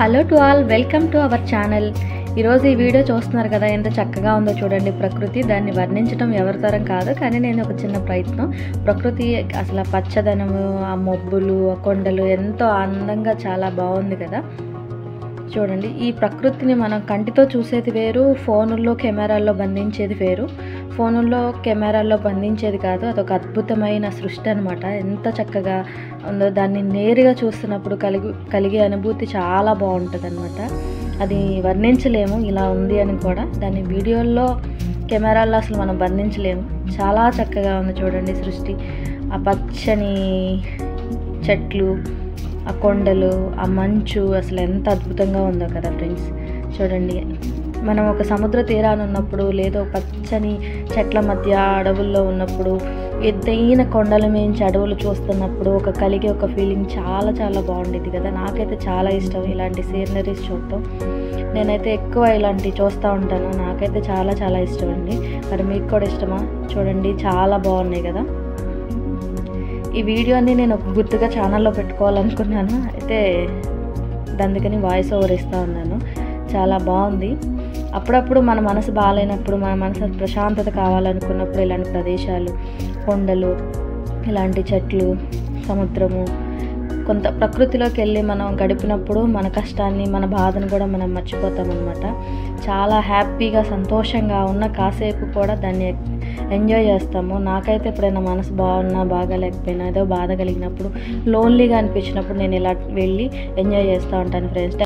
Hello to all, welcome to our channel. ఈరోజు ఈ video చూస్తున్నారు కదా, ఎంత చక్కగా ఉందో చూడండి. ప్రకృతి, దాన్ని వర్ణించడం ఎవరి తరం కాదు, కానీ నేను ఒక చిన్న ప్రయత్నం. ప్రకృతి అసలు ఆ పచ్చదనము, ఆ మబ్బులు, ఆ కొండలు ఎంతో అందంగా చాలా బాగుంది కదా. చూడండి, ఈ ప్రకృతిని మనం కంటితో చూసేది వేరు, ఫోనుల్లో కెమెరాల్లో బంధించేది వేరు. ఫోనుల్లో కెమెరాల్లో బంధించేది కాదు, అదొక అద్భుతమైన సృష్టి అనమాట. ఎంత చక్కగా ఉందో దాన్ని నేరుగా చూస్తున్నప్పుడు కలిగే అనుభూతి చాలా బాగుంటుంది అనమాట. అది వర్ణించలేము, ఇలా ఉంది అని కూడా. దాన్ని వీడియోల్లో కెమెరాల్లో అసలు మనం బంధించలేము. చాలా చక్కగా ఉంది చూడండి సృష్టి. ఆ పచ్చని చెట్లు, ఆ కొండలు, ఆ మంచు అసలు ఎంత అద్భుతంగా ఉందో కదా ఫ్రెండ్స్. చూడండి, మనం ఒక సముద్ర తీరాన్ని ఉన్నప్పుడు, లేదో పచ్చని చెట్ల మధ్య అడవుల్లో ఉన్నప్పుడు, ఎత్తైన కొండల మించి అడవులు చూస్తున్నప్పుడు కలిగే ఒక ఫీలింగ్ చాలా చాలా బాగుండేది కదా. నాకైతే చాలా ఇష్టం ఇలాంటి సీనరీస్ చూడటం. నేనైతే ఎక్కువ ఇలాంటివి చూస్తూ ఉంటాను. నాకైతే చాలా చాలా ఇష్టం అండి. మరి మీకు కూడా ఇష్టమా? చూడండి, చాలా బాగున్నాయి కదా. ఈ వీడియోని నేను ఒక గుర్తుగా ఛానల్లో పెట్టుకోవాలనుకున్నాను, అయితే అందుకని వాయిస్ ఓవర్ ఇస్తూ ఉన్నాను. చాలా బాగుంది. అప్పుడప్పుడు మన మనసు బాగాలేనప్పుడు, మన మనసు ప్రశాంతత కావాలనుకున్నప్పుడు ఇలాంటి ప్రదేశాలు, కొండలు, ఇలాంటి చెట్లు, సముద్రము, కొంత ప్రకృతిలోకి వెళ్ళి మనం గడిపినప్పుడు మన కష్టాన్ని, మన బాధను కూడా మనం మర్చిపోతాం అనమాట. చాలా హ్యాపీగా, సంతోషంగా ఉన్న కాసేపు కూడా దాన్ని ఎంజాయ్ చేస్తాము. నాకైతే ఎప్పుడైనా మనసు బాగున్నా, బాగాలేకపోయినా, ఏదో బాధ కలిగినప్పుడు, లోన్లీగా అనిపించినప్పుడు నేను ఇలా వెళ్ళి ఎంజాయ్ చేస్తూ ఉంటాను ఫ్రెండ్స్.